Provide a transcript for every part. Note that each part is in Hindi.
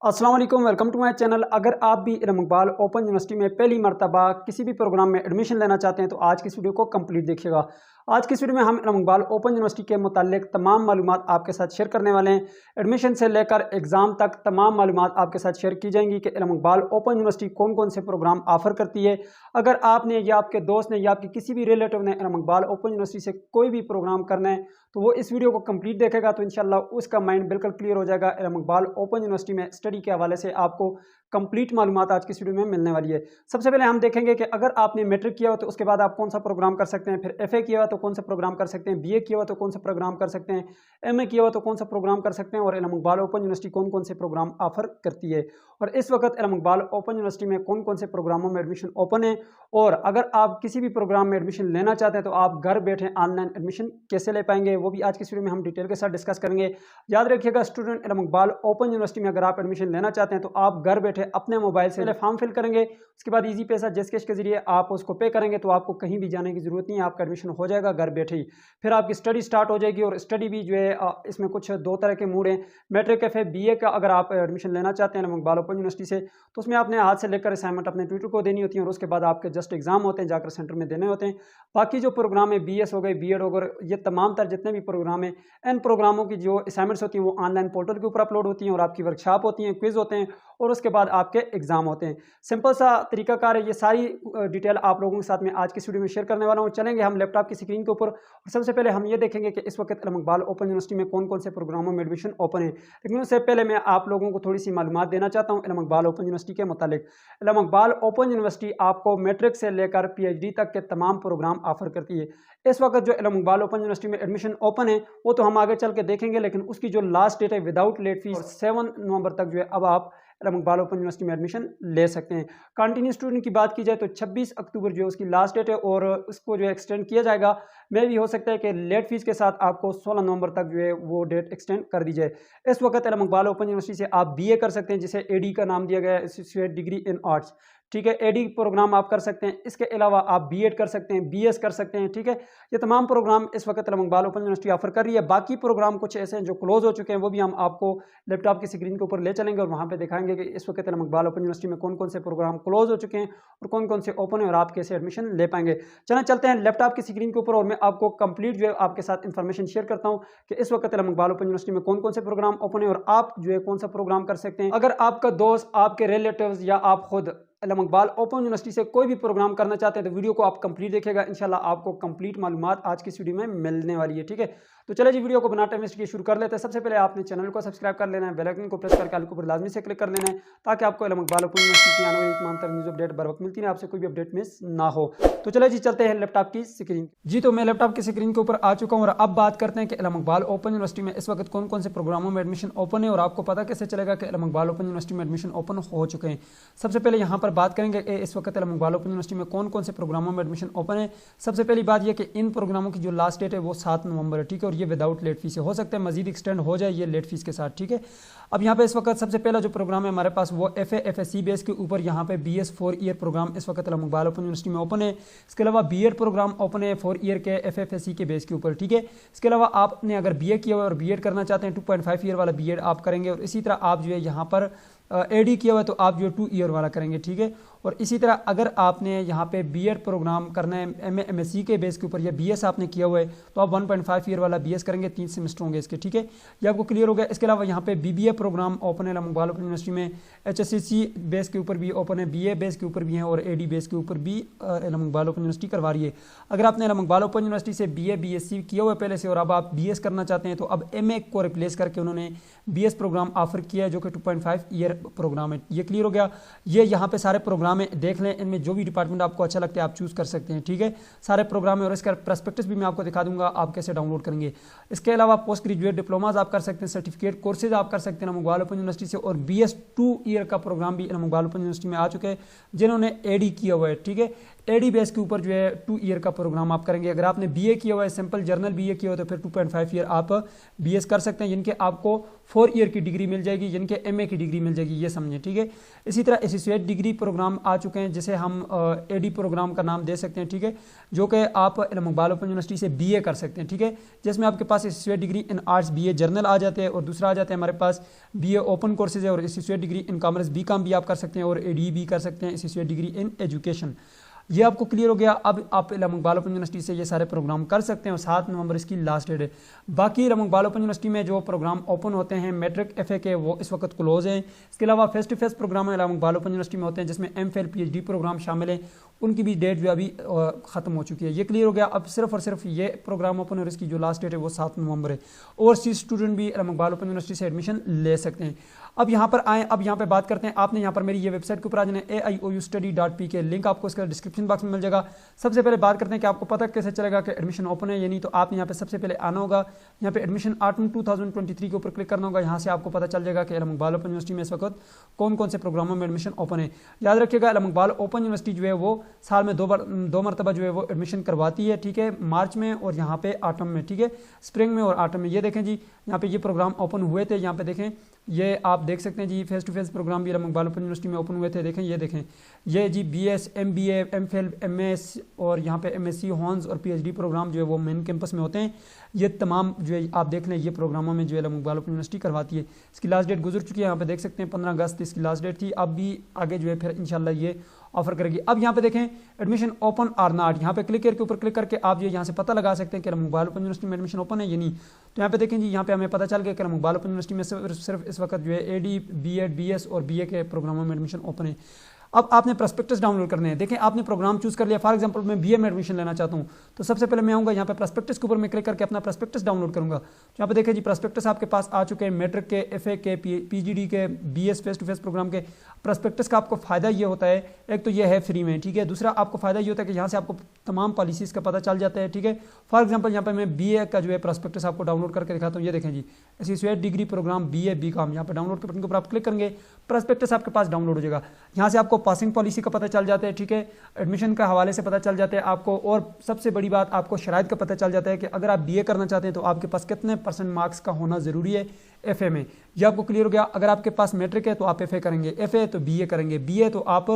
अस्सलाम वालेकुम, वेलकम टू माय चैनल। अगर आप भी इल्म इकबाल ओपन यूनिवर्सिटी में पहली मरतबा किसी भी प्रोग्राम में एडमिशन लेना चाहते हैं तो आज की इस वीडियो को कंप्लीट देखिएगा। आज की इस वीडियो में हम इल्म इकबाल ओपन यूनिवर्सिटी के मुताल्लिक तमाम मालूमात आपके साथ शेयर करने वाले हैं। एडमिशन से लेकर एग्ज़ाम तक तमाम मालूमात आपके साथ शेयर की जाएंगी कि इल्म इकबाल ओपन यूनिवर्सिटी कौन कौन से प्रोग्राम ऑफर करती है। अगर आपने या आपके दोस्त ने या आपके किसी भी रिलेटिव ने इल्म इकबाल ओपन यूनिवर्सिटी से कोई भी प्रोग्राम करना है तो वो इस वीडियो को कंप्लीट देखेगा तो इंशाल्लाह उसका माइंड बिल्कुल क्लियर हो जाएगा। इल्म इकबाल ओपन यूनिवर्सिटी में स्टडी के हवाले से आपको कंप्लीट मालूमात आज की इस वीडियो में मिलने वाली है। सबसे पहले हम देखेंगे कि अगर आपने मैट्रिक किया हो तो उसके बाद आप कौन सा प्रोग्राम कर सकते हैं, फिर एफए किया हुआ तो कौन सा प्रोग्राम कर सकते हैं, बीए किया हुआ तो कौन सा प्रोग्राम कर सकते हैं, एमए किया हुआ तो कौन सा प्रोग्राम कर सकते हैं और इल्म इकबाल ओपन यूनिवर्सिटी कौन कौन से प्रोग्राम ऑफर करती है और इस वक्त इल्म इकबाल ओपन यूनिवर्सिटी में कौन कौन से प्रोग्रामों में एडमिशन ओपन है। और अगर आप किसी भी प्रोग्राम में एडमिशन लेना चाहते हैं तो आप घर बैठे ऑनलाइन एडमिशन कैसे ले पाएंगे वो भी आज की इस वीडियो में हम डिटेल के साथ डिस्कस करेंगे। याद रखिएगा स्टूडेंट, इल्म इकबाल ओपन यूनिवर्सिटी में अगर आप एडमिशन लेना चाहते हैं तो आप घर बैठे अपने मोबाइल से फॉर्म फिल करेंगे, उसके बाद इजी पैसा जेसकैश के जरिए आप उसको पे करेंगे तो आपको कहीं भी जाने की जरूरत नहीं है, आपका एडमिशन हो जाएगा घर बैठे ही। फिर आपकी स्टडी स्टार्ट हो जाएगी और स्टडी भी जो है इसमें कुछ दो तरह के मूड हैं। मैट्रिक एफए बीए का अगर आप एडमिशन लेना चाहते हैं इल्म इकबाल ओपन यूनिवर्सिटी से तो उसमें आपने हाथ से लेकर असाइनमेंट अपने ट्यूटर को देनी होती है और उसके बाद आपके जस्ट एग्जाम होते हैं, जाकर सेंटर में देने होते हैं। बाकी जो प्रोग्राम है बीएस हो गए, बीएड हो गए, ये तमाम तर जितने भी प्रोग्राम है इन प्रोग्रामों की जो असाइनमेंट्स होती हैं वो ऑनलाइन पोर्टल के ऊपर अपलोड होती हैं और आपकी वर्कशॉप होती हैं, क्विज होते हैं और उसके बाद आपके एग्जाम होते हैं। सिंपल सा तरीकाकार है। ये सारी डिटेल आप लोगों के साथ में आज की इस वीडियो में शेयर करने वाला हूँ। चलेंगे हम लैपटॉप की स्क्रीन के ऊपर और सबसे पहले हम ये देखेंगे कि इस वक्त इल्म इकबाल ओपन यूनिवर्सिटी में कौन कौन से प्रोग्रामों में एडमिशन ओपन है। लेकिन उससे पहले मैं आप लोगों को थोड़ी सी मालूमात देना चाहता हूँ इल्म इकबाल ओपन यूनिवर्सिटी के मुतालिक। इल्म इकबाल ओपन यूनिवर्सिटी आपको मैट्रिक से लेकर पीएचडी तक के तमाम प्रोग्राम ऑफर करती है। इस वक्त जो इल्म इकबाल ओपन यूनिवर्सिटी में एडमिशन ओपन है वो तो हम आगे चल के देखेंगे, लेकिन उसकी जो लास्ट डेट है विदाउट लेट फीस 7 नवंबर तक जो है अब आप इल्म इकबाल ओपन यूनिवर्सिटी में एडमिशन ले सकते हैं। कंटिन्यू स्टूडेंट की बात की जाए तो 26 अक्टूबर जो है उसकी लास्ट डेट है और उसको जो है एक्सटेंड किया जाएगा। मे भी हो सकता है कि लेट फीस के साथ आपको 16 नवंबर तक जो है वो डेट एक्सटेंड कर दी जाए। इस वक्त इल्म इकबाल ओपन यूनिवर्सिटी से आप बीए कर सकते हैं जिसे एडी का नाम दिया गया है, एसोसिएट डिग्री इन आर्ट्स। ठीक है, एडी प्रोग्राम आप कर सकते हैं। इसके अलावा आप बीएड कर सकते हैं, बीएस कर सकते हैं। ठीक है, ये तमाम प्रोग्राम इस वक्त इल्म इकबाल ओपन यूनिवर्सिटी ऑफर कर रही है। बाकी प्रोग्राम कुछ ऐसे हैं जो क्लोज हो चुके हैं, वो भी हम आपको लैपटॉप की स्क्रीन के ऊपर ले चलेंगे और वहाँ पे दिखाएंगे कि इस वक्त इल्म इकबाल ओपन यूनिवर्सिटी में कौन कौन से प्रोग्राम क्लोज हो चुके हैं और कौन कौन से ओपन है और आप कैसे एडमिशन ले पाएंगे। चलें चलते हैं लैपटॉप की स्क्रीन के ऊपर और मैं आपको कंप्लीट जो है आपके साथ इन्फॉर्मेशन शेयर करता हूँ कि इस वक्त इल्म इकबाल ओपन यूनिवर्सिटी में कौन कौन से प्रोग्राम ओपन है और आप जो है कौन सा प्रोग्राम कर सकते हैं। अगर आपका दोस्त, आपके रिलेटिव्स या आप खुद इल्म इकबाल ओपन यूनिवर्सिटी से कोई भी प्रोग्राम करना चाहते हैं तो वीडियो को आप कंप्लीट देखिएगा। इंशाल्लाह आपको कंप्लीट मालूमात आज की इस वीडियो में मिलने वाली है। ठीक है, तो चलिए जी वीडियो को बिना टाइम वेस्ट किए शुरू कर लेते हैं। सबसे पहले आपने चैनल को सब्सक्राइब कर लेना है, बेल आइकन को प्रेस करके आल के ऊपर लाजमी से क्लिक कर लेना है ताकि आपको इल्म इकबाल ओपन यूनिवर्सिटी की आने वाली तमाम तर न्यूज़ अपडेट बर वक्त मिलती है, आपसे कोई भी अपडेट मिस ना हो। तो चलिए जी चलते हैं लैपटॉप की स्क्रीन। जी तो मैं लैपटॉप की स्क्रीन के ऊपर आ चुका हूँ और अब बात करते हैं कि इल्म इकबाल ओपन यूनिवर्सिटी में इस वक्त कौन कौन से प्रोग्रामों में एडमिशन ओपन है और आपको पता कैसे चलेगा कि इल्म इकबाल ओपन यूनिवर्सिटी में एडमिशन ओपन हो चुके हैं। सबसे पहले यहाँ पर बात करेंगे इस वक्त इल्म इकबाल ओपन यूनिवर्सिटी में कौन कौन से प्रोग्रामों में एडमिशन ओपन है। सबसे पहली बात यह कि इन प्रोग्रामों की जो लास्ट डेट है वो 7 नवंबर है। ठीक है, और ये विदाउट लेट फीस है, हो सकता है मजीद एक्सटेंड हो जाए ये लेट फीस के साथ। ठीक है, अब यहाँ पे इस वक्त सबसे पहला जो प्रोग्राम है हमारे पास वो एफएसी बेस के ऊपर यहाँ पे बीएस 4 ईयर प्रोग्राम इस वक्त इल्म इकबाल ओपन यूनिवर्सिटी में ओपन है। इसके अलावा बीएड प्रोग्राम ओपन है 4 ईयर के एफएफएसी के बेस के ऊपर। ठीक है, इसके अलावा आपने अगर बीए किया हुआ और बीएड करना चाहते हैं 2.5 ईयर वाला बीएड आप करेंगे और इसी तरह आप जो है यहाँ पर एडी किया हुआ है तो आप जो 2 ईयर वाला करेंगे। ठीक है, और इसी तरह अगर आपने यहाँ पे बीएड प्रोग्राम करना है एमएससी के बेस के ऊपर या बीएस आपने किया हुआ है तो आप 1.5 ईयर वाला बीएस करेंगे, 3 सेमेस्टर होंगे इसके। ठीक है, ये आपको क्लियर हो गया। इसके अलावा यहाँ पे बीबीए प्रोग्राम ओपन है इल्म इकबाल ओपन यूनिवर्सिटी में, एचएससीसी बेस के ऊपर भी ओपन है, बीए बेस के ऊपर भी है और एडी बेस के ऊपर भी इल्म इकबाल ओपन यूनिवर्सिटी करवा रही है। अगर आपने इल्म इकबाल ओपन यूनिवर्सिटी से बीए बीएससी किया हुआ है पहले से और अब आप बीएस करना चाहते हैं तो अब एमए को रिप्लेस करके उन्होंने बीएस प्रोग्राम ऑफर किया है जो कि 2.5 ईयर प्रोग्राम है। ये क्लियर हो गया। ये यहाँ पे सारे प्रोग्राम है, देख लें, इनमें जो भी डिपार्टमेंट आपको अच्छा लगता है आप चूज कर सकते हैं। ठीक है, सारे प्रोग्राम है और इसका प्रॉस्पेक्टस भी मैं आपको दिखा दूंगा आप कैसे डाउनलोड करेंगे। इसके अलावा पोस्ट ग्रेजुएट डिप्लोमाज आप कर सकते हैं, सर्टिफिकेट कोर्सेज आप कर सकते हैं इल्म इकबाल ओपन यूनिवर्सिटी से और BS 2 ईयर का प्रोग्राम भी इल्म इकबाल ओपन यूनिवर्सिटी में आ चुके हैं जिन्होंने एडी किया हुआ है। ठीक है, एडी बेस के ऊपर जो है 2 ईयर का प्रोग्राम आप करेंगे। अगर आपने बीए किया हुआ है, सिंपल जर्नल बीए किया हुआ है, तो फिर 2.5 ईयर आप बीएस कर सकते हैं, जिनके आपको 4 ईयर की डिग्री मिल जाएगी, जिनके एमए की डिग्री मिल जाएगी, ये समझें, ठीक है। इसी तरह एसोसिएट डिग्री प्रोग्राम आ चुके हैं, जिसे हम एडी प्रोग्राम का नाम दे सकते हैं, ठीक है, जो कि आप इल्म इकबाल ओपन यूनिवर्सिटी से बीए कर सकते हैं, ठीक है, जिसमें आपके पास associate degree in arts BA general आ जाते हैं, और दूसरा आ जाता है हमारे पास बीए ओपन कोर्सेज है, और associate degree in commerce BCom भी आप कर सकते हैं, और एडी भी कर सकते हैं, एसोसिएट डिग्री इन एजुकेशन। ये आपको क्लियर हो गया। अब आप इल्म इकबाल ओपन यूनिवर्सिटी से ये सारे प्रोग्राम कर सकते हैं, और 7 नवंबर इसकी लास्ट डेट है। बाकी इल्म इकबाल ओपन यूनिवर्सिटी में जो प्रोग्राम ओपन होते हैं मैट्रिक एफए के, वो इस वक्त क्लोज हैं। इसके अलावा फेस टू फेस प्रोग्राम इल्म इकबाल ओपन यूनिवर्सिटी में होते हैं, जिसमें एमफिल पीएचडी प्रोग्राम शामिल हैं, उनकी भी डेट जो अभी ख़त्म हो चुकी है। ये क्लियर हो गया। अब सिर्फ और सिर्फ ये प्रोग्राम ओपन और इसकी जो लास्ट डेट है वो 7 नवंबर है। ओवरसीज स्टूडेंट भी इल्म इकबाल ओपन यूनिवर्सिटी से एडमिशन ले सकते हैं। अब यहाँ पर आएँ, अब यहाँ पे बात करते हैं। आपने यहाँ पर मेरी ये वेबसाइट के ऊपर आ जाना है, AIOUstudy.pk, लिंक आपको इसका डिस्क्रिप्शन बॉक्स में मिल जाएगा। सबसे पहले बात करते हैं कि आपको पता कैसे चलेगा कि एडमिशन ओपन है या नहीं। तो आपने यहाँ पे सबसे पहले आना होगा, यहाँ पे एडमिशन ऑटम 2023 के ऊपर क्लिक करना होगा। यहाँ से आपको पता चल जाएगा कि इल्म इकबाल ओपन यूनिवर्सिटी में इस वक्त कौन कौन से प्रोग्रामों में एडमिशन ओपन है। याद रखिएगा, इल्म इकबाल ओपन यूनिवर्सिटी जो है वो साल में दो मरतबा जो है वो एडमिशन करवाती है, ठीक है, मार्च में और यहाँ पे ऑटम में, ठीक है, स्प्रिंग में और ऑटम में। ये देखें जी, यहाँ पे ये प्रोग्राम ओपन हुए थे, यहाँ पे देखें, ये आप देख सकते हैं जी, फेस टू फेस प्रोग्राम भी इल्म इकबाल ओपन यूनिवर्सिटी में ओपन हुए थे। देखें, ये देखें, ये जी BS MBA MPhil MS और यहाँ पे MSc हॉर्न्स और PhD प्रोग्राम जो है वो मेन कैंपस में होते हैं। ये तमाम जो है आप देख लें, ये प्रोग्रामों में जो है इल्म इकबाल ओपन यूनिवर्सिटी करवाती है। इसकी लास्ट डेट गुजर चुकी है, यहाँ पे देख सकते हैं 15 अगस्त इसकी लास्ट डेट थी। अब भी आगे जो है फिर इंशाल्लाह ये ऑफर करेगी। अब यहाँ पे देखें एडमिशन ओपन आर नॉट, यहाँ पे क्लिक करके ऊपर क्लिक करके आप ये यहाँ से पता लगा सकते हैं कि इल्म इकबाल ओपन यूनिवर्सिटी में एडमिशन ओपन है या नहीं। तो यहाँ पे देखें जी, यहाँ पे हमें पता चल गया कि इल्म इकबाल ओपन यूनिवर्सिटी में सिर्फ इस वक्त जो है AD BEd BS और BA के प्रोग्रामों में एडमिशन ओपन है। अब आपने प्रॉस्पेक्टस डाउनलोड करने हैं। देखें, आपने प्रोग्राम चूज कर लिया, फॉर एग्जांपल मैं बीए में एडमिशन लेना चाहता हूं, तो सबसे पहले मैं आऊँगा यहाँ पे प्रॉस्पेक्टस के ऊपर मैं क्लिक करके अपना प्रॉस्पेक्टस डाउनलोड करूंगा। तो यहाँ पे देखें जी, प्रॉस्पेक्टस आपके पास आ चुके हैं, मैट्रिक के, एफए के, PGD के, BS face to face programme के। प्रॉस्पेक्टस का आपको फायदा ये होता है, एक तो ये है फ्री में, ठीक है, दूसरा आपको फायदा ये होता है कि यहाँ से आपको तमाम पॉलिसीज का पता चल जाता है, ठीक है। फॉर एग्जांपल यहाँ पे मैं BA का जो है प्रॉस्पेक्टस आपको डाउनलोड करके दिखाता हूँ। ये देखें जी, associate degree program BA BCom, यहाँ पे डाउनलोड के बटन के ऊपर आप क्लिक करेंगे, प्रॉस्पेक्टस आपके पास डाउनलोड हो जाएगा। यहाँ से आपको पासिंग पॉलिसी का पता चल जाता है, ठीक है, एडमिशन का हवाले से पता चल जाता है आपको, और सबसे बड़ी बात आपको शराइत का पता चल जाता है कि अगर आप BA करना चाहते हैं तो आपके पास कितने % मार्क्स का होना ज़रूरी है एफए में। यह आपको क्लियर हो गया। अगर आपके पास मैट्रिक है तो आप एफए करेंगे, एफए तो BA करेंगे, BA तो आप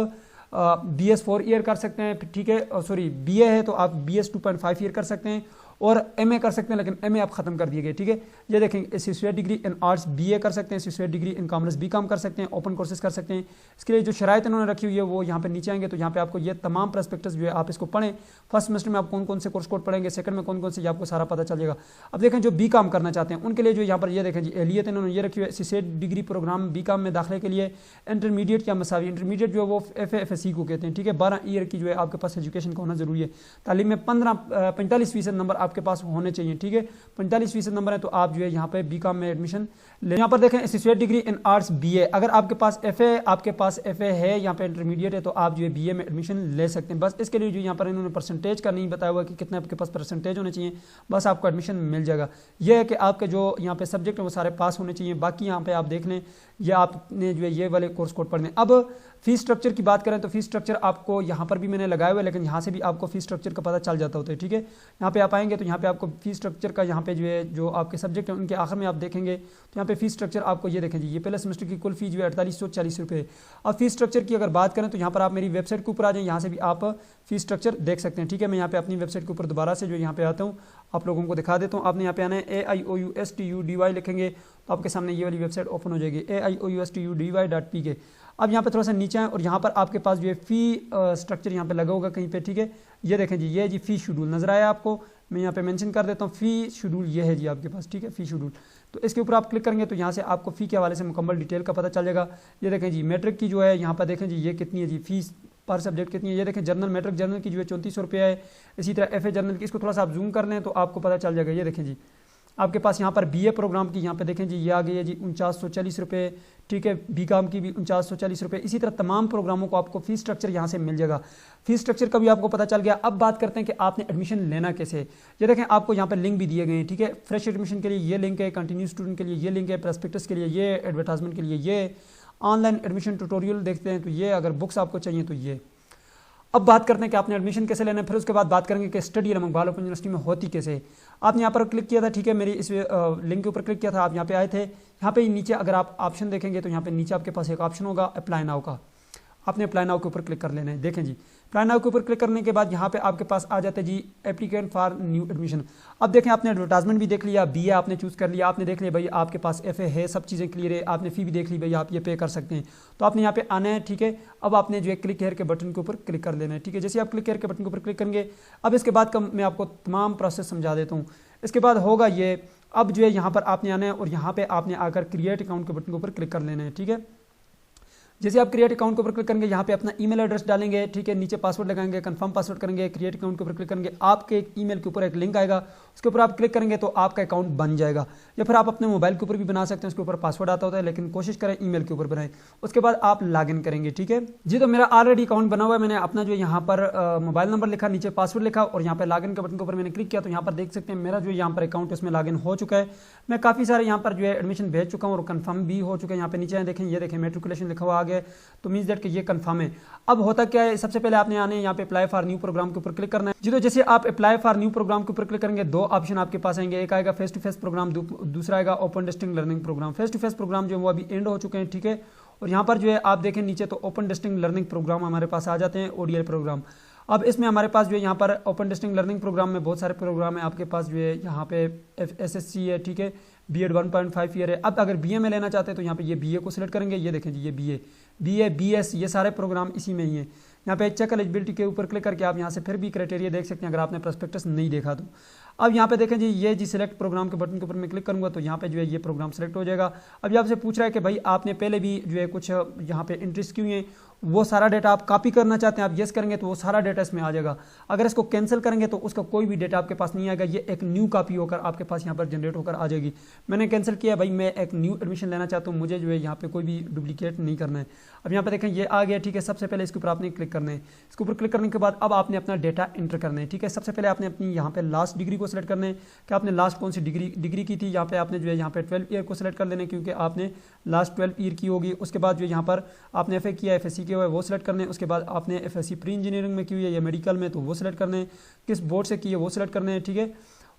BS 4 ईयर कर सकते हैं, ठीक है, सॉरी BA है तो आप BS 2.5 ईयर कर सकते हैं, और MA कर सकते हैं, लेकिन MA आप खत्म कर दिए गए, ठीक है। ये देखें, associate degree in arts BA कर सकते हैं, associate degree in commerce BCom कर सकते हैं, ओपन कोर्सेज कर सकते हैं। इसके लिए जो शराइत इन्होंने रखी हुई है वो यहाँ पे नीचे आएंगे तो यहाँ पे आपको ये तमाम प्रॉस्पेक्टस जो है आप इसको पढ़ें। फर्स्ट सेमेस्टर में आप कौन कौन से कोर्स कोड पढ़ेंगे, सेकंड में कौन कौन से, आपको सारा पता चल जाएगा। अब देखें, जो BCom करना चाहते हैं उनके लिए जो यहाँ पर ये देखें जी, एहलियत इन्होंने ये रखी हुई है, एसोसिएट डिग्री प्रोग्राम BCom में दाखिले के लिए इंटरमीडिएट या मसावी, इंटरमीडिएट जो है वो FA FSC को कहते हैं, ठीक है। 12 ईयर की जो है आपके पास एजुकेशन का होना जरूरी है। तालीम में 45% नंबर आपके पास होने चाहिए, ठीक है, 45% नंबर है तो आप जो है यहाँ पे BCom में एडमिशन ले। यहाँ पर देखें, associate degree in arts BA, अगर आपके पास FA है, यहाँ पे इंटरमीडिएट है, तो आप जो है BA में एडमिशन ले सकते हैं। बस इसके लिए जो यहाँ पर इन्होंने परसेंटेज का नहीं बताया हुआ कि कितने आपके पास परसेंटेज होने चाहिए, बस आपको एडमिशन मिल जाएगा। यह है कि आपके जो यहाँ पे सब्जेक्ट है वो सारे पास होने चाहिए। बाकी यहाँ पे आप देख लें, ये आपने जो है ये वाले कोर्स कोड पढ़ने। अब फीस स्ट्रक्चर की बात करें तो फीस स्ट्रक्चर आपको यहाँ पर भी मैंने लगाया हुआ है, लेकिन यहाँ से भी आपको फीस स्ट्रक्चर का पता चल जाता होता है, ठीक है। यहाँ पे आप आएंगे तो यहाँ पे आपको फीस स्ट्रक्चर का यहाँ पे जो है जो आपके सब्जेक्ट हैं उनके आखिर में आप देखेंगे तो यहाँ पे फीस स्ट्रक्चर आपको ये देखें जी, ये पहले सेमेस्टर की कुल फीस जो है 4840 रुपये। अब फीस स्ट्रक्चर की अगर बात करें तो यहाँ पर आप मेरी वेबसाइट के ऊपर आ जाएं, यहाँ से भी आप फीस स्ट्रक्चर देख सकते हैं, ठीक है। मैं यहाँ पे अपनी वेबसाइट के ऊपर दोबारा से जो यहाँ पे आता हूँ, आप लोगों को दिखा देता हूँ। आपने यहाँ पे आना है, AIOUSTUDY लिखेंगे तो आपके सामने ये वाली वेबसाइट ओपन हो जाएगी, AIOUSTUDY.pk। अब यहाँ पे थोड़ा सा नीचे है और यहाँ पर आपके पास जो है फ़ी स्ट्रक्चर यहाँ पे लगा होगा कहीं पे, ठीक है। ये देखें जी, ये जी फ़ी शेड्यूल नजर आया आपको, मैं यहाँ पे मेंशन कर देता हूँ, फ़ी शेड्यूल ये है जी आपके पास, ठीक है, फ़ी शेड्यूल। तो इसके ऊपर आप क्लिक करेंगे तो यहाँ से आपको फ़ी के हवाले से मुकम्मल डिटेल का पता चल जाएगा। ये देखें जी, मैट्रिक की जो है यहाँ पर देखें जी ये कितनी है जी, फीस पर सब्जेक्ट कितनी है। ये देखें, जर्नल मैट्रिक जर्नल की जो है 3400 रुपया है। इसी तरह FA जर्नल की, इसको थोड़ा सा आप जूम कर लें तो आपको पता चल जाएगा। ये देखें जी, आपके पास यहाँ पर BA प्रोग्राम की यहाँ पे देखें जी, ये आ गई है जी 4940 रुपये, ठीक है। BCom की भी 4940 रुपये। इसी तरह तमाम प्रोग्रामों को आपको फीस स्ट्रक्चर यहाँ से मिल जाएगा। फीस स्ट्रक्चर का भी आपको पता चल गया। अब बात करते हैं कि आपने एडमिशन लेना कैसे। ये देखें, आपको यहाँ पर लिंक भी दिए गए हैं, ठीक है। फ्रेश एडमिशन के लिए ये लिंक है, कंटिन्यू स्टूडेंट के लिए ये लिंक है, प्रॉस्पेक्टस के लिए ये, एडवर्टाइजमेंट के लिए ये, ऑनलाइन एडमिशन ट्यूटोरियल देखते हैं तो ये, अगर बुक्स आपको चाहिए तो ये। अब बात करते हैं कि आपने एडमिशन कैसे लेना है, फिर उसके बाद बात करेंगे कि स्टडी इलम इकबाल ओपन यूनिवर्सिटी में होती कैसे है। आपने यहाँ पर क्लिक किया था, ठीक है, मेरी इस लिंक के ऊपर क्लिक किया था, आप यहाँ पे आए थे। यहाँ पे नीचे अगर आप ऑप्शन देखेंगे तो यहाँ पे नीचे आपके पास एक ऑप्शन होगा अप्लाई नाउ का, आपने अप्लाई नाउ के ऊपर क्लिक कर लेना है। देखें जी, अप्लाई नाउ के ऊपर क्लिक करने के बाद यहाँ पे आपके पास आ जाता है जी एप्लीकेंट फॉर न्यू एडमिशन। अब देखें, आपने एडवर्टाइजमेंट भी देख लिया, बीए आपने चूज़ कर लिया, आपने देख लिया भाई आपके पास एफए है, सब चीज़ें क्लियर है, आपने फ़ी भी देख ली भाई आप ये पे कर सकते हैं। तो आपने यहाँ पे आना है, ठीक है। अब आपने जो है क्लिक हेयर के बटन के ऊपर क्लिक कर लेना है, ठीक है। जैसे आप क्लिक हेयर के बटन के ऊपर क्लिक करेंगे, अब इसके बाद का मैं आपको तमाम प्रोसेस समझा देता हूँ। इसके बाद होगा ये, अब जो है यहाँ पर आपने आना है और यहाँ पे आपने आकर क्रिएट अकाउंट के बटन के ऊपर क्लिक कर लेना है, ठीक है। जैसे आप क्रिएट अकाउंट के ऊपर क्लिक करेंगे, यहाँ पे अपना ईमेल एड्रेस डालेंगे, ठीक है, नीचे पासवर्ड लगाएंगे, कंफर्म पासवर्ड करेंगे, क्रिएट अकाउंट के ऊपर क्लिक करेंगे, आपके ईमेल के ऊपर एक लिंक आएगा, उसके ऊपर आप क्लिक करेंगे तो आपका अकाउंट बन जाएगा। या फिर आप अपने मोबाइल के ऊपर भी बना सकते हैं, उसके ऊपर पासवर्ड आता होता है, लेकिन कोशिश करें ईमेल के ऊपर बनाएं। उसके बाद आप लॉगिन करेंगे, ठीक है जी। तो मेरा ऑलरेडी अकाउंट बना हुआ है, मैंने अपना जो यहाँ पर मोबाइल नंबर लिखा, नीचे पासवर्ड लिखा और यहाँ पर लॉगिन के बटन के ऊपर मैंने क्लिक किया, तो यहाँ पर देख सकते हैं मेरा जो यहाँ पर अकाउंट उसमें लॉगिन हो चुका है। मैं काफ़ी सारे यहाँ पर जो है एडमिशन भेज चुका हूँ और कंफर्म भी हो चुका है। यहाँ पे नीचे देखें, ये देखें मेट्रिकुलेशन लिखा हुआ आ गया, तो मीन्स दैट कि ये कंफर्म है। अब होता क्या है, सबसे पहले आपने आने यहाँ पे अप्लाई फॉर न्यू प्रोग्राम के ऊपर क्लिक करना है जी। तो जैसे आप अप्लाई फॉर न्यू प्रोग्राम के ऊपर क्लिक करेंगे, दो ऑप्शन आपके पास आएंगे, एक आएगा फेस टू फेस प्रोग्राम, दूसरा आएगा open distance learning programme. Face to face programme जो है वो अभी एंड हो चुके हैं, ठीक है। और यहाँ पर जो है आप देखें नीचे, तो ओपन डिस्टेंस लर्निंग प्रोग्राम हमारे पास आ जाते हैं, ओडीएल प्रोग्राम। अब इसमें हमारे पास जो है यहाँ पर ओपन डिस्टेंस लर्निंग प्रोग्राम में बहुत सारे प्रोग्राम है आपके पास, जो है यहाँ पे एसएससी है, ठीक है, बीएड 1.5 ईयर है। अब अगर बीए में लेना चाहते हैं तो यहाँ पे ये बीए को सिलेक्ट करेंगे, ये देखें जी ये बीए बीएस ये सारे प्रोग्राम इसी में ही है। यहाँ पे चेक एलिजिबिलिटी के ऊपर क्लिक करके आप यहाँ से फिर भी क्राइटेरिया देख सकते हैं अगर आपने प्रोस्पेक्टस नहीं देखा तो। अब यहाँ पे देखें जी, ये जी सिलेक्ट प्रोग्राम के बटन के ऊपर मैं क्लिक करूँगा तो यहाँ पे जो है ये प्रोग्राम सेलेक्ट हो जाएगा। अब ये आपसे पूछ रहा है कि भाई आपने पहले भी जो है कुछ यहाँ पे इंटरेस्ट क्यों है, वो सारा डेटा आप कॉपी करना चाहते हैं, आप येस करेंगे तो वो सारा डेटा इसमें आ जाएगा। अगर इसको कैंसिल करेंगे तो उसका कोई भी डेटा आपके पास नहीं आएगा, ये एक न्यू कॉपी होकर आपके पास यहाँ पर जनरेट होकर आ जाएगी। मैंने कैंसिल किया भाई, मैं एक न्यू एडमिशन लेना चाहता हूँ, मुझे जो है यहाँ पे कोई भी डुप्लीकेट नहीं करना है। अब यहाँ पे देखें ये आ गया, ठीक है। सबसे पहले इसके ऊपर आपने क्लिक करना है, इसके ऊपर क्लिक करने के बाद अब आपने अपना डेटा एंटर करना है, ठीक है। सबसे पहले आपने अपनी यहाँ पे लास्ट डिग्री को सिलेक्ट करना है कि आपने लास्ट कौन सी डिग्री की थी। यहाँ पे आपने जो है यहाँ पे 12 ईयर को सिलेक्ट कर लेना है क्योंकि आपने लास्ट 12 ईयर की होगी। उसके बाद जो यहाँ पर आपने एफए किया, एफएससी किया हुआ है वो सिलेक्ट करना है। उसके बाद आपने एफएससी प्री इंजीनियरिंग में की हुई है या मेडिकल में तो वो सिलेक्ट करना है, किस बोर्ड से की है वो सिलेक्ट करना है, ठीक है।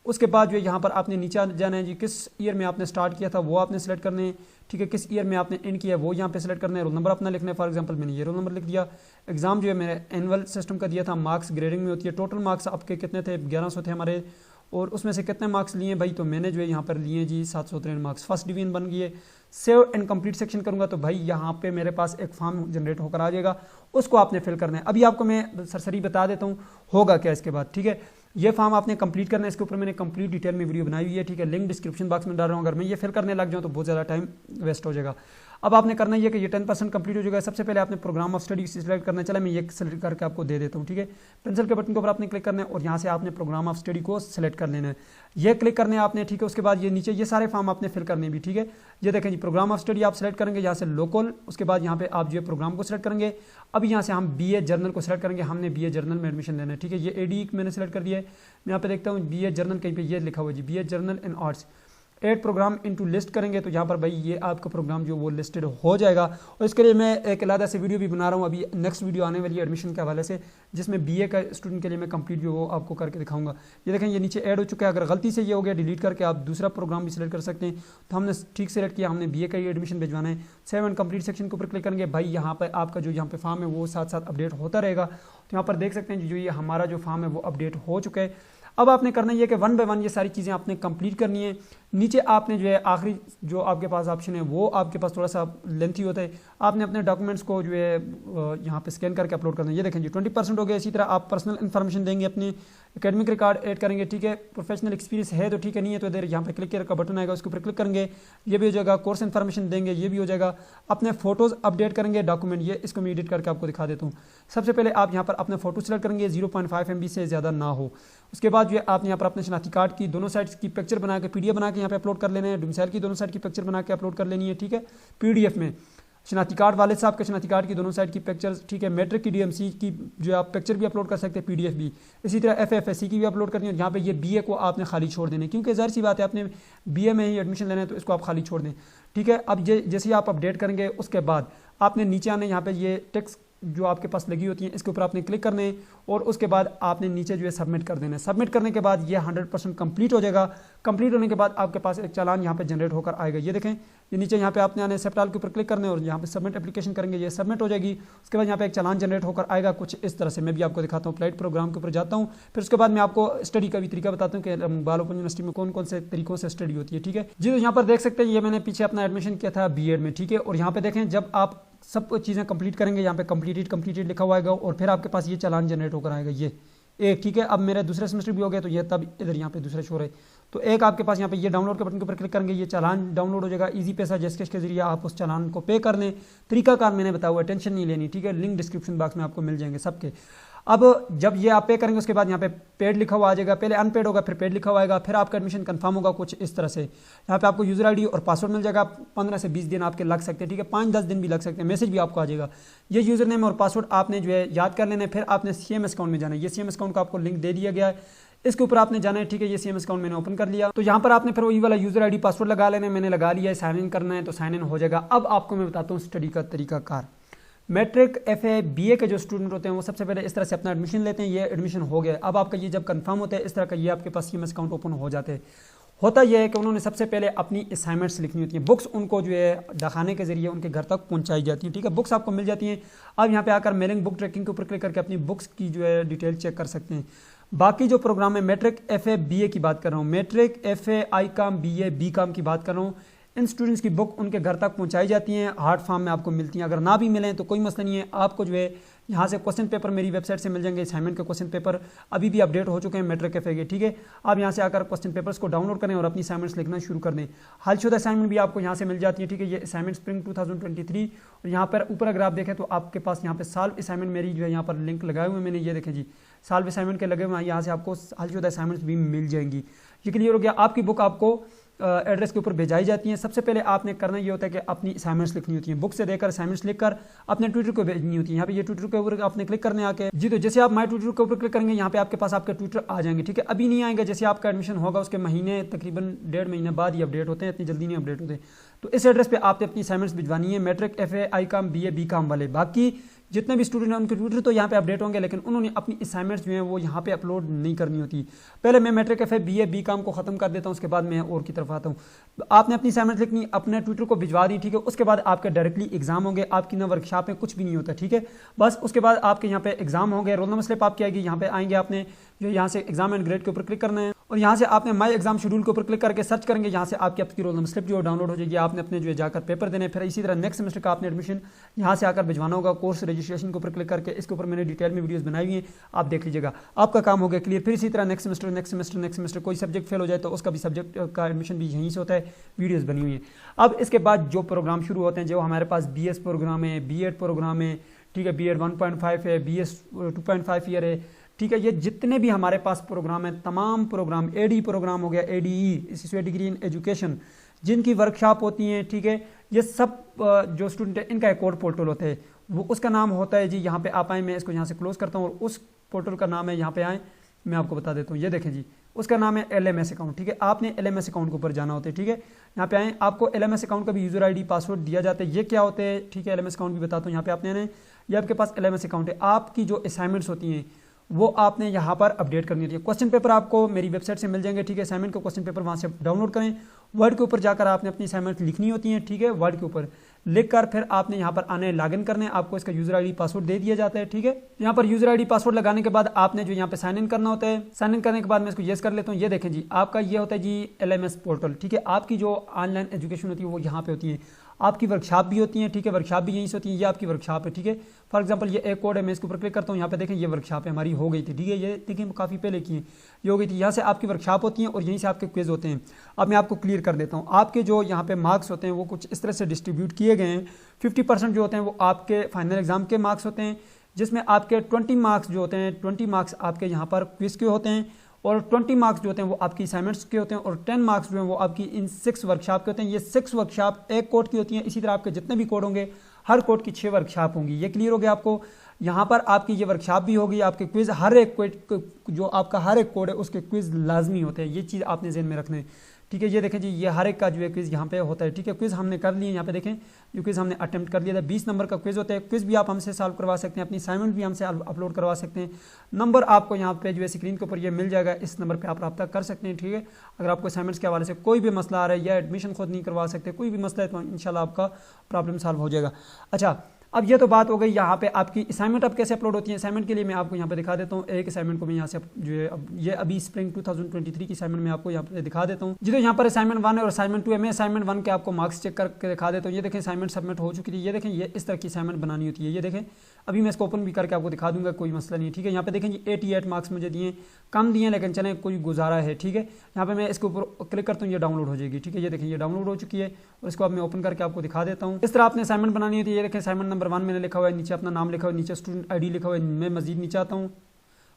उसके बाद जो यहाँ पर आपने नीचे जाना है जी, किस ईयर में आपने स्टार्ट किया था वो आपने सेलेक्ट करने हैं, ठीक है। किस ईयर में आपने एंड किया है वो यहाँ पे सेलेक्ट करना है। रोल नंबर अपना लिखना है, फॉर एग्जांपल मैंने ये रोल नंबर लिख दिया। एग्जाम जो है मैंने एनुअल सिस्टम का दिया था, मार्क्स ग्रेडिंग में होती है। टोटल मार्क्स आपके कितने थे, 1100 थे हमारे, और उसमें से कितने मार्क्स लिए भाई, तो मैंने जो है यहाँ पर लिए जी 763 मार्क्स, फर्स्ट डिवीजन बन गई है। सेव एंड कंप्लीट सेक्शन करूँगा तो भाई यहाँ पे मेरे पास एक फॉर्म जनरेट होकर आ जाएगा, उसको आपने फिल करना है। अभी आपको मैं सरसरी बता देता हूँ होगा क्या इसके बाद, ठीक है। ये फॉर्म आपने कंप्लीट करना है, इसके ऊपर मैंने कंप्लीट डिटेल में वीडियो बनाई हुई है, ठीक है। लिंक डिस्क्रिप्शन बॉक्स में डाल रहा हूँ, अगर मैं ये फिल करने लग जाऊँ तो बहुत ज़्यादा टाइम वेस्ट हो जाएगा। अब आपने करना ये कि ये 10% कंप्लीट हो जाएगा। सबसे पहले आपने प्रोग्राम ऑफ स्टडी सिलेक्ट करना है, चला मैं ये सिलेक्ट करके आपको दे देता हूँ, ठीक है। पेंसिल के बटन के ऊपर आपने क्लिक करना है और यहाँ से आपने प्रोग्राम ऑफ स्टडी को सिलेक्ट कर लेना है, ये क्लिक करने है आपने, ठीक है। उसके बाद ये नीचे ये सारे फॉर्म आपने फिल करने भी, ठीक है। ये देखें जी, प्रोग्राम ऑफ स्टडी आप सेलेक्ट करेंगे यहाँ से लोकल, उसके बाद यहाँ पे आप जो प्रोग्राम को सिलेक्ट करेंगे। अब यहाँ से हम बीए जर्नल को सिलेक्ट करेंगे, हमने बीए जर्नल में एडमिशन लेना है, ठीक है। ये एडी मैंने सेलेक्ट कर दिया है। मैं यहाँ पे देखता हूँ बीए जर्नल, कहीं पे ये लिखा हुआ जी BA general in arts, add program into list करेंगे तो यहाँ पर भाई ये आपका प्रोग्राम जो वो लिस्टेड हो जाएगा। और इसके लिए मैं एक अलग से वीडियो भी बना रहा हूँ, अभी नेक्स्ट वीडियो आने वाली है एडमिशन के हवाले से, जिसमें बीए का स्टूडेंट के लिए मैं कंप्लीट जो वो आपको करके दिखाऊंगा। ये देखें ये नीचे ऐड हो चुका है, अगर गलती से ये हो गया डिलीट करके आप दूसरा प्रोग्राम भी सिलेक्ट कर सकते हैं। तो हमने ठीक सेलेक्ट किया, हमने बीए का ही एडमिशन भिजवाना है। सेव एंड कंप्लीट सेक्शन के ऊपर क्लिक करेंगे, भाई यहाँ पर आपका जो यहाँ पे फॉर्म है वो साथ साथ अपडेट होता रहेगा। तो यहाँ पर देख सकते हैं जो ये हमारा जो फॉर्म है वो अपडेट हो चुका है। अब आपने करना ये कि 1 बाय 1 ये सारी चीज़ें आपने कंप्लीट करनी है। नीचे आपने जो है आखिरी जो आपके पास ऑप्शन है वो आपके पास थोड़ा सा लेंथी होता है, आपने अपने डॉक्यूमेंट्स को जो है यहाँ पे स्कैन करके अपलोड करना है। ये देखें जी 20% हो गया। इसी तरह आप पर्सनल इन्फॉर्मेशन देंगे, अपने एकेडमिक रिकॉर्ड ऐड करेंगे, ठीक है। प्रोफेशनल एक्सपीरियंस है तो ठीक है, नहीं है तो इधर यहाँ पे क्लिक का बटन आएगा, उसके ऊपर क्लिक करेंगे, ये भी हो जाएगा। कोर्स इन्फॉर्मेशन देंगे, ये भी हो जाएगा। अपने फोटोज़ अपडेट करेंगे, डॉक्यूमेंट, ये इसको मैं एडिट करके आपको दिखा देता हूँ। सबसे पहले आप यहाँ पर अपने फोटो सेलेक्ट करेंगे, 0.5 MB से ज़्यादा ना हो। उसके बाद जो है आपने यहाँ पर अपने शनाख्ती कार्ड की दोनों साइड की पिक्चर बना के PDF बना के यहाँ पे अपलोड कर लेना है। डोमिसाइल की दोनों साइड की पिक्चर बना के अपलोड कर लेनी है, ठीक है, PDF में। शनाख्ती कार्ड वाले साहब के शनाख्ती कार्ड की दोनों साइड की पिक्चर्स, ठीक है। मैट्रिक की DMC की जो आप पिक्चर भी अपलोड कर सकते हैं, PDF भी। इसी तरह FFSC की भी अपलोड करनी है। यहाँ पे ये BA को आपने खाली छोड़ देना है, क्योंकि ज़ाहिर सी बात है आपने BA में ही एडमिशन लेना है तो इसको आप खाली छोड़ दें, ठीक है। अब ये जैसे ही आप अपडेट करेंगे उसके बाद आपने नीचे आने यहाँ पे ये टेक्स्ट जो आपके पास लगी होती हैं इसके ऊपर आपने क्लिक करने हैं और उसके बाद आपने नीचे जो है सबमिट कर देना है। सबमिट करने के बाद ये 100% कंप्लीट हो जाएगा। कंप्लीट होने के बाद आपके पास एक चालान यहाँ पे जनरेट होकर आएगा। ये देखें, ये नीचे यहाँ पे आपने आने एक्सेप्ट ऑल के ऊपर क्लिक करने और यहाँ पे सबमिट एप्लीकेशन करेंगे, ये सबमिट हो जाएगी। उसके बाद यहाँ पे एक चालान जनरेट होकर आएगा कुछ इस तरह से। मैं भी आपको दिखाता हूँ, अप्लाइड प्रोग्राम के ऊपर जाता हूँ, फिर उसके बाद मैं आपको स्टडी का भी तरीका बताता हूँ कि इरम ओपन यूनिवर्सिटी में कौन कौन से तरीकों से स्टडी होती है। ठीक है जी, तो यहाँ पर देख सकते हैं ये मैंने पीछे अपना एडमिशन किया था बीएड में। ठीक है, और यहाँ पे देखें जब आप सब चीज़ें कंप्लीट करेंगे, यहाँ पे कंप्लीटेड लिखा हुआ आएगा और फिर आपके पास ये चालान जनरेट होकर आएगा ये एक। ठीक है, अब मेरे दूसरे सेमेस्टर भी हो गया तो ये तब इधर यहाँ पे दूसरा शो रहे तो एक आपके पास यहाँ पे ये डाउनलोड के बटन के ऊपर क्लिक करेंगे, ये चालान डाउनलोड हो जाएगा। इजी पैसा जेस्केश के जरिए आप उस चालान को पे कर लें। तरीकाकार मैंने बताया हुआ, टेंशन नहीं लेनी। ठीक है, लिंक डिस्क्रिप्शन बॉक्स में आपको मिल जाएंगे सबके। अब जब ये आप पे करेंगे उसके बाद यहाँ पे पेड लिखा हुआ आ जाएगा, पहले अनपेड होगा फिर पेड लिखा हुआ आएगा, फिर आपका एडमिशन कंफर्म होगा कुछ इस तरह से। यहाँ पे आपको यूजर आईडी और पासवर्ड मिल जाएगा। 15 से 20 दिन आपके लग सकते हैं। ठीक है, 5-10 दिन भी लग सकते हैं, मैसेज भी आपको आ जाएगा। ये यूजर नेम और पासवर्ड आपने जो है याद कर लेना है। फिर आपने CMS अकाउंट में जाना है। ये CMS अकाउंट का आपको लिंक दे दिया गया है, इसके ऊपर आपने जाना है। ठीक है, ये CMS अकाउंट मैंने ओपन कर लिया तो यहाँ पर आपने फिर वही वाला यूजर आईडी पासवर्ड लगा लेना है। मैंने लगा लिया है, साइन इन करना है तो साइन इन हो जाएगा। अब आपको मैं बताता हूँ स्टडी का तरीकाकार। मैट्रिक FA BA के जो स्टूडेंट होते हैं वो सबसे पहले इस तरह से अपना एडमिशन लेते हैं। ये एडमिशन हो गया, अब आपका ये जब कंफर्म होता है इस तरह का ये आपके पास CMS अकाउंट ओपन हो जाते हैं। होता यह है कि उन्होंने सबसे पहले अपनी असाइनमेंट्स लिखनी होती हैं। बुक्स उनको जो है दिखाने के जरिए उनके घर तक पहुंचाई जाती हैं। ठीक है, बुक्स आपको मिल जाती हैं। अब यहाँ पे आकर मेलिंग बुक ट्रैकिंग के ऊपर क्लिक करके अपनी बुक्स की जो है डिटेल चेक कर सकते हैं। बाकी जो प्रोग्राम है मैट्रिक FA BA की बात कर रहा हूँ, matric FA ICOM BA BCOM की बात कर रहा हूँ, इन स्टूडेंट्स की बुक उनके घर तक पहुंचाई जाती हैं, हार्ड फॉर्म में आपको मिलती हैं। अगर ना भी मिलें तो कोई मसला नहीं है, आपको जो है यहाँ से क्वेश्चन पेपर मेरी वेबसाइट से मिल जाएंगे। असाइनमेंट के क्वेश्चन पेपर अभी भी अपडेट हो चुके हैं मैट्रिक FA के। ठीक है, आप यहाँ से आकर क्वेश्चन पेपर्स को डाउनलोड करें और अपनी असाइनमेंट्स लिखना शुरू कर दें। हालशुदा असाइनमेंट भी आपको यहाँ से मिल जाती है। ठीक है, ये असाइनमेंट स्प्रिंग 2023 और यहाँ पर ऊपर अगर आप देखें तो आपके पास यहाँ पे सॉल्व असाइनमेंट मेरी जो है यहाँ पर लिंक लगाए हुए मैंने, ये देखें जी सॉल्व असाइनमेंट के लगे हुए हैं। यहाँ से आपको हालशुदा असाइनमेंट्स भी मिल जाएंगी। ये क्लियर हो गया। आपकी बुक आपको एड्रेस के ऊपर भेजाई जाती हैं। सबसे पहले आपने करना ये होता है कि अपनी असाइनमेंट्स लिखनी होती हैं। बुक से देकर असाइनमेंट्स लिखकर अपने ट्विटर को भेजनी होती है। यहाँ पे ये ट्विटर के ऊपर आपने क्लिक करने आके जी, तो जैसे आप माय ट्विटर के ऊपर क्लिक करेंगे यहाँ पे आपके पास आपके ट्विटर आ जाएंगे। ठीक है, अभी नहीं आएंगे, जैसे आपका एडमिशन होगा उसके महीने तकरीबन 1.5 महीने बाद ही अपडेट होते हैं, इतनी जल्दी नहीं अपडेट होते। तो इस एड्रेस पे आपने अपनी असाइनमेंट्स भिजवानी है, matric FA ICOM BA BCOM वाले। बाकी जितने भी स्टूडेंट हैं उनके ट्विटर तो यहाँ पे अपडेट होंगे, लेकिन उन्होंने अपनी असाइनमेंट्स जो हैं वो यहाँ पे अपलोड नहीं करनी होती। पहले मैं मैट्रिक FA BA BCOM को खत्म कर देता हूँ, उसके बाद मैं और की तरफ आता हूँ। आपने अपनी असाइनमेंट लिखनी, अपने ट्विटर को भिजवा दी। ठीक है, उसके बाद आपके डायरेक्टली एग्जाम होंगे, आपकी ना वर्कशॉप में कुछ भी नहीं होता। ठीक है, बस उसके बाद आपके यहाँ पे एग्जाम होंगे, रोल नंबर स्लिप आपकी आएगी। यहाँ पे आएंगे, आपने जो यहाँ से एग्जाम एंड ग्रेड के ऊपर क्लिक करना है और यहाँ से आपने माई एग्जाम शेड्यूल के ऊपर क्लिक करके सर्च करेंगे। यहाँ से आपकी रोल नंबर स्लिप जो डाउनलोड हो जाएगी, आपने अपने जो है जाकर पेपर देने। फिर इसी तरह नेक्स्ट सेमेस्टर का आपने एडमिशन यहाँ से आकर भिजवाना होगा। कोर्स रजिस्ट्रेशन के ऊपर क्लिक करके इसके ऊपर मैंने डिटेल में वीडियोस बनाई हुई हैं, आप देख लीजिएगा, आपका काम हो गया क्लियर। फिर इसी तरह नेक्स्ट सेमेस्टर कोई सब्जेक्ट फेल हो जाए तो उसका भी सब्जेक्ट का एडमिशन भी यहीं से होता है, वीडियोस बनी हुई है। अब इसके बाद जो प्रोग्राम शुरू होते हैं, जो हमारे पास BS प्रोग्राम है, B.Ed प्रोग्राम है, ठीक है, B.Ed 1.5 है, BS 2.5 ईयर है। ठीक है, ये जितने भी हमारे पास प्रोग्राम है, तमाम प्रोग्राम, AD प्रोग्राम हो गया, ADE डिग्री इन एजुकेशन, जिनकी वर्कशॉप होती हैं। ठीक है, ये सब जो स्टूडेंट है इनका एक कोड पोर्टल होता है, वो उसका नाम होता है जी, यहाँ पे आप आए, मैं इसको यहाँ से क्लोज करता हूँ और उस पोर्टल का नाम है, यहाँ पे आए मैं आपको बता देता हूँ, ये देखें जी, उसका नाम है LMS अकाउंट। ठीक है, आपने LMS अकाउंट के ऊपर जाना होता है। ठीक है, यहाँ पे आए, आपको LMS अकाउंट का भी यूजर ID पासवर्ड दिया जाता है। ये क्या होते हैं, ठीक है, LMS अकाउंट भी बताता हूँ। यहाँ पे आपने आना है, ये आपके पास LMS अकाउंट है। आपकी जो असाइनमेंट्स होती हैं वो आपने यहाँ पर अपडेट करनी होती है। क्वेश्चन पेपर आपको मेरी वेबसाइट से मिल जाएंगे। ठीक है, असाइनमेंट का क्वेश्चन पेपर वहाँ से डाउनलोड करें। वर्ड के ऊपर जाकर आपने अपनी असाइनमेंट लिखनी होती है। ठीक है, वर्ड के ऊपर लिखकर फिर आपने यहाँ पर आने लॉगिन करने, आपको इसका यूजर ID पासवर्ड दे दिया जाता है। ठीक है, यहाँ पर यूजर ID पासवर्ड लगाने के बाद आपने जो यहाँ पे साइन इन करना होता है। साइन इन करने के बाद मैं इसको येस कर लेता हूँ। ये देखें जी, आपका ये होता है जी LMS पोर्टल। ठीक है, आपकी जो ऑनलाइन एजुकेशन होती है वो यहाँ पे होती है। आपकी वर्कशॉप भी होती है। ठीक है, वर्कशॉप भी यहीं से होती है। ये आपकी वर्कशॉप है। ठीक है, फॉर एग्जांपल ये एक कोड है, मैं इसके ऊपर क्लिक करता हूँ, यहाँ पे देखें ये वर्कशॉप है हमारी, हो गई थी। ठीक है, ये देखें काफ़ी पहले की है, ये हो गई थी। यहाँ से आपकी वर्कशॉप होती है और यहीं से आपके क्विज होते हैं। अब मैं आपको क्लियर कर देता हूँ, आपके जो यहाँ पे मार्क्स होते हैं वो कुछ इस तरह से डिस्ट्रीब्यूट किए गए हैं। 50% जो होते हैं वो आपके फाइनल एग्जाम के मार्क्स होते हैं, जिसमें आपके 20 मार्क्स जो होते हैं, 20 मार्क्स आपके यहाँ पर क्विज के होते हैं और 20 मार्क्स जो होते हैं वो आपकी असाइनमेंट्स के होते हैं और 10 मार्क्स जो हैं वो आपकी इन 6 वर्कशॉप के होते हैं। ये 6 वर्कशॉप एक कोड की होती हैं। इसी तरह आपके जितने भी कोड होंगे हर कोड की 6 वर्कशॉप होंगी। ये क्लियर हो गया आपको। यहाँ पर आपकी ये वर्कशॉप भी होगी, आपके क्विज, हर एक जो आपका हर एक कोड है उसके क्विज लाजमी होते हैं। ये चीज़ आपने ज़हन में रखना है। ठीक है। ये देखें जी, ये हर एक का जो है क्विज़ यहाँ पे होता है। ठीक है, क्विज़ हमने कर लिए, यहाँ पे देखें जो क्विज़ हमने अटेम्प्ट कर लिया था। 20 नंबर का क्विज़ होता है। क्विज़ भी आप हमसे सॉल्व करवा सकते हैं, अपनी असाइनमेंट भी हमसे अपलोड करवा सकते हैं। नंबर आपको यहाँ पे जो है स्क्रीन के ऊपर ये मिल जाएगा, इस नंबर पे आप रब्ता कर सकते हैं। ठीक है, अगर आपको असाइनमेंट्स के हवाले से कोई भी मसला आ रहा है या एडमिशन खुद नहीं करवा सकते, कोई भी मसला है, तो इंशाल्लाह आपका प्रॉब्लम सॉल्व हो जाएगा। अच्छा, अब ये तो बात हो गई यहाँ पे आपकी असाइनमेंट अब कैसे अपलोड होती है। असाइनमेंट के लिए मैं आपको यहाँ पे दिखा देता हूँ। एक असाइनमेंट को मैं यहाँ से जो है ये अभी स्प्रिंग 2023 की असाइनमेंट में आपको यहाँ पे दिखा देता हूँ। जी, तो यहाँ पर असाइनमेंट 1 और असाइनमेंट 2 है। मैं असाइनमेंट 1 के आपको मार्क्स चेक करके दिखा देता हूँ। ये देखें, असाइनमेंट सबमिट हो चुकी थी। ये देखें, ये इस तरह की असाइनमेंट बनानी होती है। ये देखें, अभी मैं इसको ओपन भी करके आपको दिखा दूंगा, कोई मसला नहीं है। ठीक है, यहाँ पे देखें जी 88 मार्क्स मुझे दिए, कम दिए लेकिन चले कोई गुजारा है। ठीक है, यहाँ पे मैं इसके ऊपर क्लिक करता हूँ, ये डाउनलोड हो जाएगी। ठीक है, ये देखें, ये डाउनलोड हो चुकी है और इसको अब मैं ओपन करके आपको दिखा देता हूँ। इस तरह आपने असाइनमेंट बनानी होती है। ये देखें, असाइनमेंट नंबर 1 मैंने लिखा हुआ है, नीचे अपना नाम लिखा हुआ है, नीचे स्टूडेंट आईडी लिखा हुआ है। मैं मजीद नीचे आता हूँ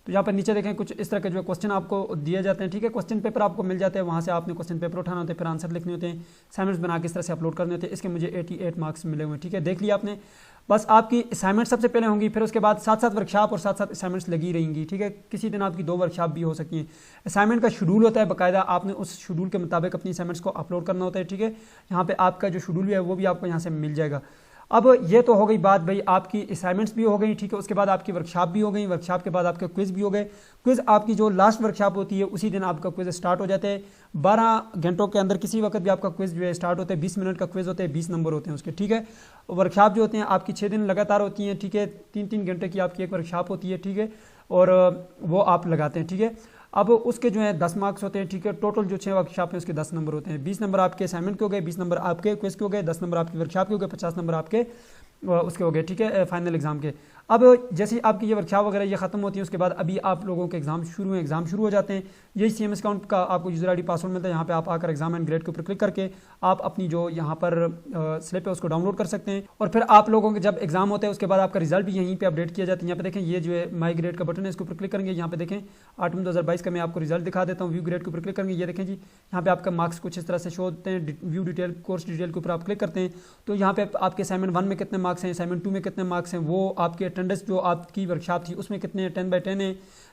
तो यहाँ पर नीचे देखें कुछ इस तरह के जो है क्वेश्चन आपको दिए जाते हैं। ठीक है, क्वेश्चन पेपर आपको मिल जाते हैं, वहाँ से आपने क्वेश्चन पेपर उठाना होता है, फिर आंसर लिखने होते हैं, असाइनमेंट्स बना के इस तरह से अपलोड करने होते हैं। इसके मुझे 88 मार्क्स मिले हुए हैं। ठीक है, देख लिया आपने। बस आपकी असाइनमेंट सबसे पहले होंगी, फिर उसके बाद साथ साथ वर्कशॉप और साथ साथ असाइनमेंट्स लगी रहेंगी। ठीक है, किसी दिन आपकी 2 वर्कशॉप भी हो सकती हैं। असाइनमेंट का शेड्यूल होता है बाकायदा, आपने उस शेड्यूल के मुताबिक अपनी असाइनमेंट्स को अपलोड करना होता है। ठीक है, यहाँ पे आपका जो शेड्यूल है वो भी आपको यहाँ से मिल जाएगा। अब ये तो हो गई बात भाई, आपकी असाइनमेंट्स भी हो गई। ठीक है, उसके बाद आपकी वर्कशॉप भी हो गई, वर्कशॉप के बाद आपके क्विज़ भी हो गए। क्विज़ आपकी जो लास्ट वर्कशॉप होती है उसी दिन आपका क्विज़ स्टार्ट हो जाता है। 12 घंटों के अंदर किसी वक्त भी आपका क्विज़ जो है स्टार्ट होता है। 20 मिनट का क्विज़ होता है, 20 नंबर होते हैं उसके। ठीक है, वर्कशॉप जो होते हैं आपकी 6 दिन लगातार होती हैं। ठीक है, 3-3 घंटे की आपकी एक वर्कशॉप होती है। ठीक है, और वो आप लगाते हैं। ठीक है, अब उसके जो है 10 मार्क्स होते हैं। ठीक है, टोटल जो 6 वर्कशॉप है उसके 10 नंबर होते हैं। 20 नंबर आपके असाइनमेंट के हो गए, 20 नंबर आपके क्विज़ के हो गए, 10 नंबर आपकी वर्कशॉप के हो गए, 50 नंबर आपके उसके हो गए। ठीक है, फाइनल एग्जाम के। अब जैसे आपकी ये वर्कशॉप वगैरह ये खत्म होती है, उसके बाद अभी आप लोगों के एग्जाम शुरू हो जाते हैं। यही CMS अकाउंट का आपको यूजर आईडी पासवर्ड मिलता है। यहाँ पे आप आकर एग्जाम एंड ग्रेड के ऊपर क्लिक करके आप अपनी जो यहाँ पर स्लिप है उसको डाउनलोड कर सकते हैं। और फिर आप लोगों के जब एग्जाम होते हैं उसके बाद आपका रिजल्ट भी यहीं पे अपडेट किया जाता है। यहाँ पे देखें, ये जो है माई ग्रेड का बटन है, इसके ऊपर क्लिक करेंगे। यहाँ पे देखें 8/2022 का मैं आपको रिजल्ट दिखा देता हूँ। व्यू ग्रेड के ऊपर क्लिक करेंगे, ये देखें जी, यहाँ पे आपका मार्क्स कुछ इस तरह से शो होते हैं। व्यू डिटेल, कोर्स डिटेल के ऊपर आप क्लिक करते हैं तो यहाँ पे आपके असाइनमेंट 1 में कितने मार्क्स हैं, असाइनमेंट 2 में कितने मार्क्स हैं, वो आपके अटेंडेंस जो आपकी वर्कशॉप थी उसमें कितने 10/10 है।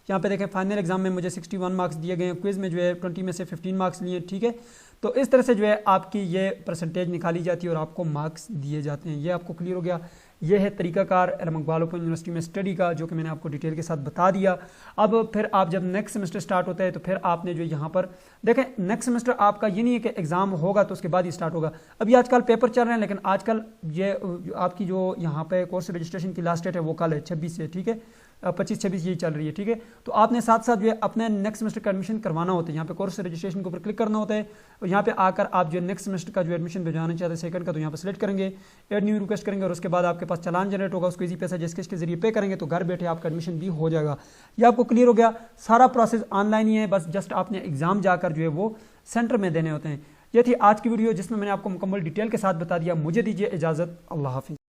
यहाँ पे देखें, फाइनल एग्जाम में मुझे 61 मार्क्स दिए गए हैं, क्विज़ में जो है 20 में से 15 मार्क्स लिए। ठीक है, तो इस तरह से जो है आपकी ये परसेंटेज निकाली जाती है और आपको मार्क्स दिए जाते हैं। ये आपको क्लियर हो गया। ये है तरीकाकार इलम इकबाल ओपन यूनिवर्सिटी में स्टडी का, जो कि मैंने आपको डिटेल के साथ बता दिया। अब फिर आप जब नेक्स्ट सेमेस्टर स्टार्ट होता है तो फिर आपने जो यहाँ पर देखें, नेक्स्ट सेमेस्टर आपका ये नहीं है कि एग्जाम होगा तो उसके बाद ही स्टार्ट होगा। अभी आजकल पेपर चल रहे हैं, लेकिन आजकल ये आपकी जो यहाँ पे कोर्स रजिस्ट्रेशन की लास्ट डेट है वो कल है 26 से। ठीक है, 25-26 यही चल रही है। ठीक है, तो आपने साथ साथ जो है अपने नेक्स्ट सेमेस्टर का एडमिशन करवाना होता है। यहाँ पे कोर्स रजिस्ट्रेशन के ऊपर क्लिक करना होता है और यहाँ पे आकर आप जो नेक्स्ट सेमेस्टर का जो एडमिशन भिजवाना चाहते हैं सेकंड का, तो यहाँ पे सेलेक्ट करेंगे, एड न्यू रिक्वेस्ट करेंगे और उसके बाद आपके पास चालान जनरेट होगा, उसको इजी पैसा जिसके के जरिए पे करेंगे तो घर बैठे आपका एडमिशन भी हो जाएगा। ये आपको क्लियर हो गया। सारा प्रोसेस ऑनलाइन ही है, बस जस्ट आपने एग्जाम जाकर जो है वो सेंटर में देने होते हैं। ये थी आज की वीडियो जिसमें मैंने आपको मुकम्मल डिटेल के साथ बता दिया। मुझे दीजिए इजाज़त, अल्लाह हाफिज़।